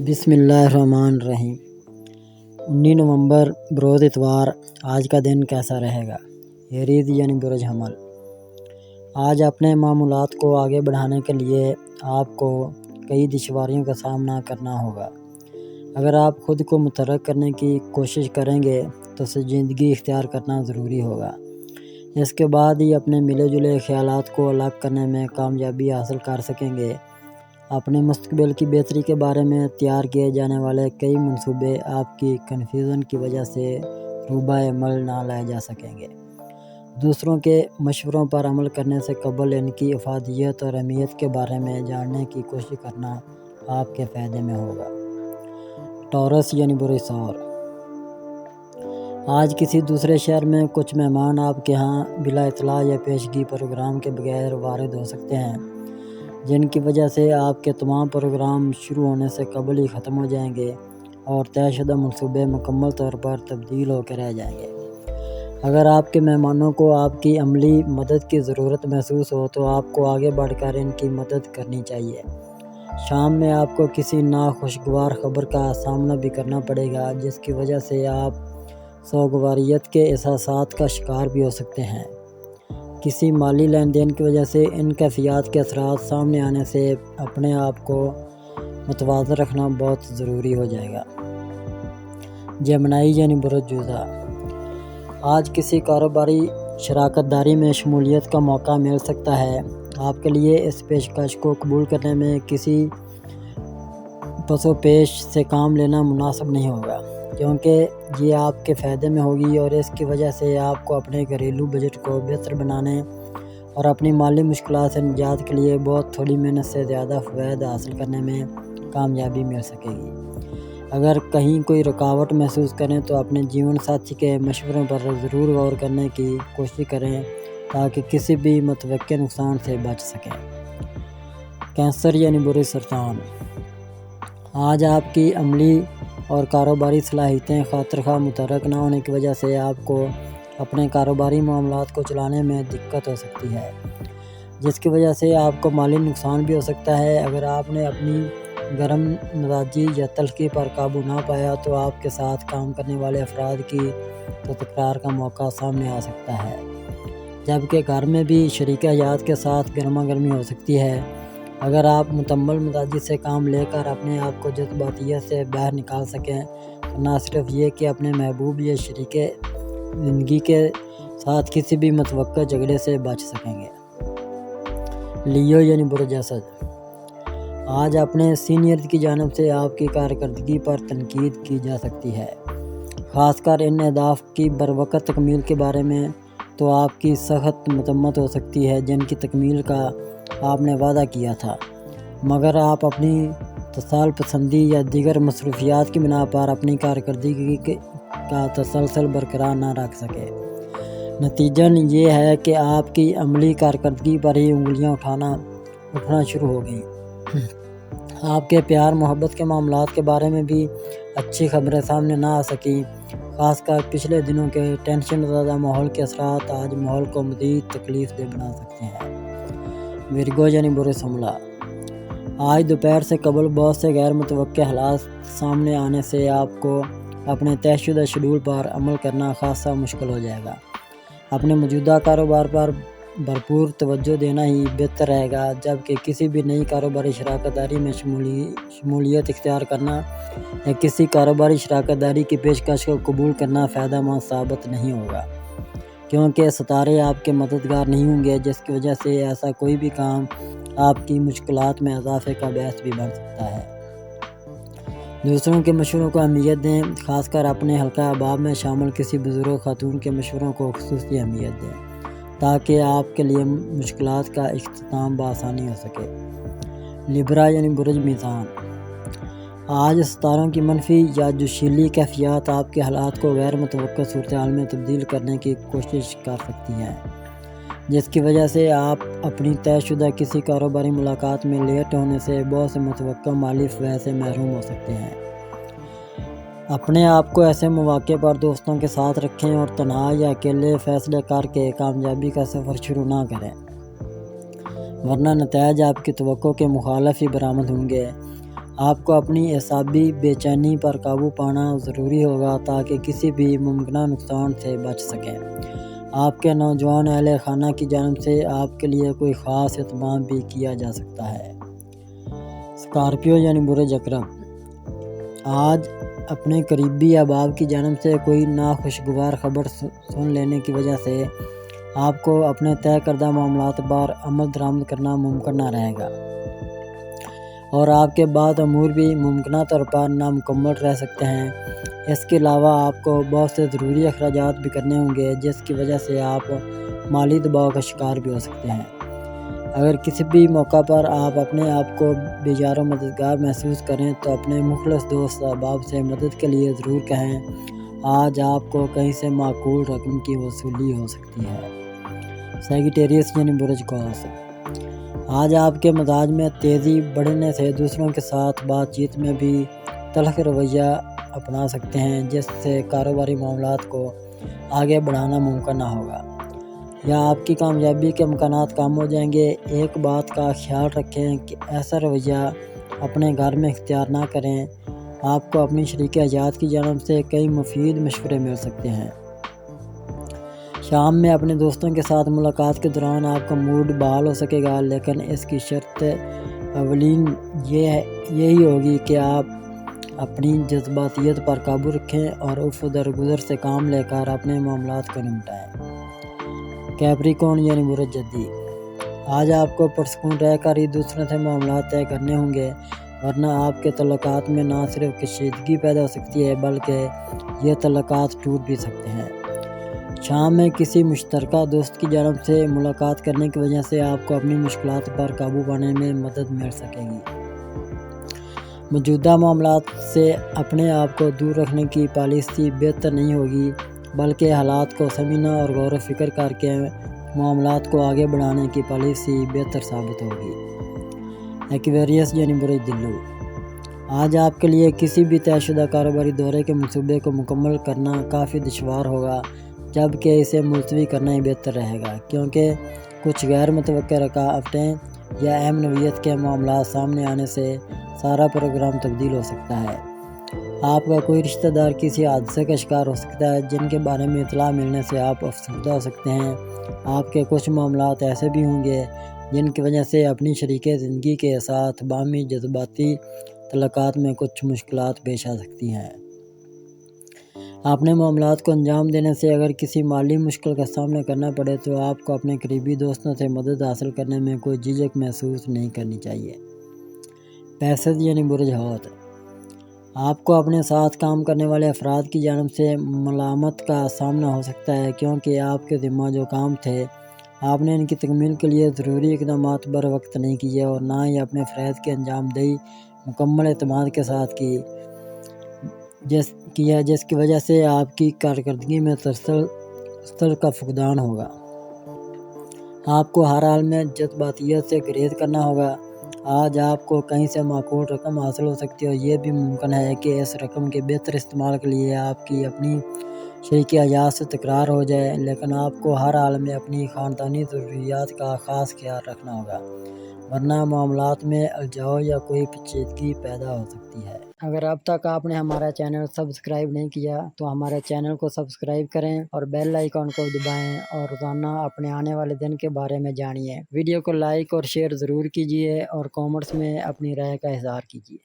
بسم اللہ الرحمن الرحیم۔ 19 نومبر بروز اتوار۔ آج کا دن کیسا رہے گا؟ ایریز یعنی برج حمل۔ آج اپنے معمولات کو آگے بڑھانے کے لیے آپ کو کئی دشواریوں کا سامنا کرنا ہوگا۔ اگر آپ خود کو متحرک کرنے کی کوشش کریں گے تو سنجیدگی اختیار کرنا ضروری ہوگا۔ اس کے بعد ہی اپنے ملے جلے خیالات کو الگ کرنے میں کامیابی حاصل کر سکیں گے۔ اپنے مستقبل کی بہتری کے بارے میں تیار کیے جانے والے کئی منصوبے آپ کی کنفیوژن کی وجہ سے روبہ عمل نہ لائے جا سکیں گے۔ دوسروں کے مشوروں پر عمل کرنے سے قبل ان کی افادیت اور اہمیت کے بارے میں جاننے کی کوشش کرنا آپ کے فائدے میں ہوگا۔ ٹورس یعنی برج ثور۔ آج کسی دوسرے شہر میں کچھ مہمان آپ کے ہاں بلا اطلاع یا پیشگی پروگرام کے بغیر وارد ہو سکتے ہیں، جن کی وجہ سے آپ کے تمام پروگرام شروع ہونے سے قبل ہی ختم ہو جائیں گے اور طے شدہ منصوبے مکمل طور پر تبدیل ہو کے رہ جائیں گے۔ اگر آپ کے مہمانوں کو آپ کی عملی مدد کی ضرورت محسوس ہو تو آپ کو آگے بڑھ کر ان کی مدد کرنی چاہیے۔ شام میں آپ کو کسی ناخوشگوار خبر کا سامنا بھی کرنا پڑے گا، جس کی وجہ سے آپ سوگواریت کے احساسات کا شکار بھی ہو سکتے ہیں۔ کسی مالی لین دین کی وجہ سے ان کیفیات کے اثرات سامنے آنے سے اپنے آپ کو متوازن رکھنا بہت ضروری ہو جائے گا۔ جیمنائی یعنی برج جوزا۔ آج کسی کاروباری شراکت داری میں شمولیت کا موقع مل سکتا ہے۔ آپ کے لیے اس پیشکش کو قبول کرنے میں کسی پس و پیش سے کام لینا مناسب نہیں ہوگا، کیونکہ یہ آپ کے فائدے میں ہوگی اور اس کی وجہ سے آپ کو اپنے گھریلو بجٹ کو بہتر بنانے اور اپنی مالی مشکلات سے نجات کے لیے بہت تھوڑی محنت سے زیادہ فوائد حاصل کرنے میں کامیابی مل سکے گی۔ اگر کہیں کوئی رکاوٹ محسوس کریں تو اپنے جیون ساتھی کے مشوروں پر ضرور غور کرنے کی کوشش کریں تاکہ کسی بھی متوقع نقصان سے بچ سکیں۔ کینسر یعنی برج سرطان۔ آج آپ کی عملی اور کاروباری صلاحیتیں خاطر خواہ متحرک نہ ہونے کی وجہ سے آپ کو اپنے کاروباری معاملات کو چلانے میں دقت ہو سکتی ہے، جس کی وجہ سے آپ کو مالی نقصان بھی ہو سکتا ہے۔ اگر آپ نے اپنی گرم مزاجی یا تلخی پر قابو نہ پایا تو آپ کے ساتھ کام کرنے والے افراد کی تکرار کا موقع سامنے آ سکتا ہے، جبکہ گھر میں بھی شریک حیات کے ساتھ گرما گرمی ہو سکتی ہے۔ اگر آپ متمل مزاجی سے کام لے کر اپنے آپ کو جذباتیت سے باہر نکال سکیں تو نہ صرف یہ کہ اپنے محبوب یا شریک زندگی کے ساتھ کسی بھی متوقع جھگڑے سے بچ سکیں گے۔ لیو یعنی برج اسد۔ آج اپنے سینئرز کی جانب سے آپ کی کارکردگی پر تنقید کی جا سکتی ہے، خاص کر ان اہداف کی بروقت تکمیل کے بارے میں تو آپ کی سخت مذمت ہو سکتی ہے جن کی تکمیل کا آپ نے وعدہ کیا تھا، مگر آپ اپنی تصال پسندی یا دیگر مصروفیات کی بنا پر اپنی کارکردگی کا تسلسل برقرار نہ رکھ سکے۔ نتیجتاً یہ ہے کہ آپ کی عملی کارکردگی پر ہی انگلیاں اٹھنا شروع ہو گئیں۔ آپ کے پیار محبت کے معاملات کے بارے میں بھی اچھی خبریں سامنے نہ آ سکیں، خاص کر پچھلے دنوں کے ٹینشن زدہ ماحول کے اثرات آج ماحول کو مزید تکلیف دہ بنا سکتے ہیں۔ ورگو یعنی برج حملہ۔ آج دوپہر سے قبل بہت سے غیر متوقع حالات سامنے آنے سے آپ کو اپنے طے شدہ شیڈول پر عمل کرنا خاصا مشکل ہو جائے گا۔ اپنے موجودہ کاروبار پر بھرپور توجہ دینا ہی بہتر رہے گا، جبکہ کسی بھی نئی کاروباری شراکت داری میں شمولیت اختیار کرنا یا کسی کاروباری شراکت داری کی پیشکش کو قبول کرنا فائدہ مند ثابت نہیں ہوگا، کیونکہ ستارے آپ کے مددگار نہیں ہوں گے، جس کی وجہ سے ایسا کوئی بھی کام آپ کی مشکلات میں اضافے کا باعث بھی بن سکتا ہے۔ دوسروں کے مشوروں کو اہمیت دیں، خاص کر اپنے حلقہ احباب میں شامل کسی بزرگ خاتون کے مشوروں کو خصوصی اہمیت دیں تاکہ آپ کے لیے مشکلات کا اختتام بآسانی ہو سکے۔ لیبرا یعنی برج میزان۔ آج ستاروں کی منفی یا جوشیلی کیفیات آپ کے حالات کو غیر متوقع صورتحال میں تبدیل کرنے کی کوشش کر سکتی ہیں، جس کی وجہ سے آپ اپنی طے شدہ کسی کاروباری ملاقات میں لیٹ ہونے سے بہت سے متوقع مالی فوائد سے محروم ہو سکتے ہیں۔ اپنے آپ کو ایسے مواقع پر دوستوں کے ساتھ رکھیں اور تنہا یا اکیلے فیصلے کر کے کامیابی کا سفر شروع نہ کریں، ورنہ نتائج آپ کی توقع کے مخالف ہی برآمد ہوں گے۔ آپ کو اپنی اعصابی بے چینی پر قابو پانا ضروری ہوگا تاکہ کسی بھی ممکنہ نقصان سے بچ سکیں۔ آپ کے نوجوان اہل خانہ کی جانب سے آپ کے لیے کوئی خاص اہتمام بھی کیا جا سکتا ہے۔ اسکارپیو یعنی برج عقرب، آج اپنے قریبی احباب کی جانب سے کوئی ناخوشگوار خبر سن لینے کی وجہ سے آپ کو اپنے طے کردہ معاملات پر عمل درآمد کرنا ممکن نہ رہے گا، اور آپ کے بعض امور بھی ممکنہ طور پر نامکمل رہ سکتے ہیں۔ اس کے علاوہ آپ کو بہت سے ضروری اخراجات بھی کرنے ہوں گے، جس کی وجہ سے آپ مالی دباؤ کا شکار بھی ہو سکتے ہیں۔ اگر کسی بھی موقع پر آپ اپنے آپ کو بیزار و مددگار محسوس کریں تو اپنے مخلص دوست احباب سے مدد کے لیے ضرور کہیں۔ آج آپ کو کہیں سے معقول رقم کی وصولی ہو سکتی ہے۔ سیگیٹیریس یعنی برج قوس، آج آپ کے مزاج میں تیزی بڑھنے سے دوسروں کے ساتھ بات چیت میں بھی تلخ رویہ اپنا سکتے ہیں، جس سے کاروباری معاملات کو آگے بڑھانا ممکن نہ ہوگا یا آپ کی کامیابی کے امکانات کم ہو جائیں گے۔ ایک بات کا خیال رکھیں کہ ایسا رویہ اپنے گھر میں اختیار نہ کریں۔ آپ کو اپنی شریک حیات کی جانب سے کئی مفید مشورے مل سکتے ہیں۔ شام میں اپنے دوستوں کے ساتھ ملاقات کے دوران آپ کا موڈ بحال ہو سکے گا، لیکن اس کی شرط اولین یہی ہوگی کہ آپ اپنی جذباتیت پر قابو رکھیں اور اف درگزر سے کام لے کر اپنے معاملات کو نمٹائیں۔ کیپریکون یعنی برج جدی، آج آپ کو پرسکون رہ کر ہی دوسروں سے معاملات طے کرنے ہوں گے، ورنہ آپ کے تعلقات میں نہ صرف کشیدگی پیدا ہو سکتی ہے بلکہ یہ تعلقات ٹوٹ بھی سکتے ہیں۔ شام میں کسی مشترکہ دوست کی جانب سے ملاقات کرنے کی وجہ سے آپ کو اپنی مشکلات پر قابو پانے میں مدد مل سکے گی۔ موجودہ معاملات سے اپنے آپ کو دور رکھنے کی پالیسی بہتر نہیں ہوگی، بلکہ حالات کو سمجھنا اور غور و فکر کر کے معاملات کو آگے بڑھانے کی پالیسی بہتر ثابت ہوگی۔ ایکویریس یعنی برج دلو، آج آپ کے لیے کسی بھی طے شدہ کاروباری دورے کے منصوبے کو مکمل کرنا کافی دشوار ہوگا، جبکہ اسے ملتوی کرنا ہی بہتر رہے گا، کیونکہ کچھ غیر متوقع رکاوٹیں یا اہم نوعیت کے معاملات سامنے آنے سے سارا پروگرام تبدیل ہو سکتا ہے۔ آپ کا کوئی رشتہ دار کسی حادثے کا شکار ہو سکتا ہے جن کے بارے میں اطلاع ملنے سے آپ افسردہ ہو سکتے ہیں۔ آپ کے کچھ معاملات ایسے بھی ہوں گے جن کی وجہ سے اپنی شریک زندگی کے ساتھ باہمی جذباتی تعلقات میں کچھ مشکلات پیش آ سکتی ہیں۔ اپنے معاملات کو انجام دینے سے اگر کسی مالی مشکل کا سامنا کرنا پڑے تو آپ کو اپنے قریبی دوستوں سے مدد حاصل کرنے میں کوئی جھجک محسوس نہیں کرنی چاہیے۔ پیسز یعنی برج حوت، آپ کو اپنے ساتھ کام کرنے والے افراد کی جانب سے ملامت کا سامنا ہو سکتا ہے، کیونکہ آپ کے ذمہ جو کام تھے آپ نے ان کی تکمیل کے لیے ضروری اقدامات بر وقت نہیں کیے اور نہ ہی اپنے فرائض کی انجام دہی مکمل اعتماد کے ساتھ کی، جس کی وجہ سے آپ کی کارکردگی میں تسلسل کا فقدان ہوگا۔ آپ کو ہر حال میں جذباتیت سے گریز کرنا ہوگا۔ آج آپ کو کہیں سے معقول رقم حاصل ہو سکتی ہے اور یہ بھی ممکن ہے کہ اس رقم کے بہتر استعمال کے لیے آپ کی اپنی شریک حیات سے تکرار ہو جائے، لیکن آپ کو ہر حال میں اپنی خاندانی ضروریات کا خاص خیال رکھنا ہوگا، ورنہ معاملات میں الجھاؤ یا کوئی پیچیدگی پیدا ہو سکتی ہے۔ اگر اب تک آپ نے ہمارا چینل سبسکرائب نہیں کیا تو ہمارے چینل کو سبسکرائب کریں اور بیل آئیکن کو دبائیں اور روزانہ اپنے آنے والے دن کے بارے میں جانیے۔ ویڈیو کو لائک اور شیئر ضرور کیجیے اور کامنٹس میں اپنی رائے کا اظہار کیجیے۔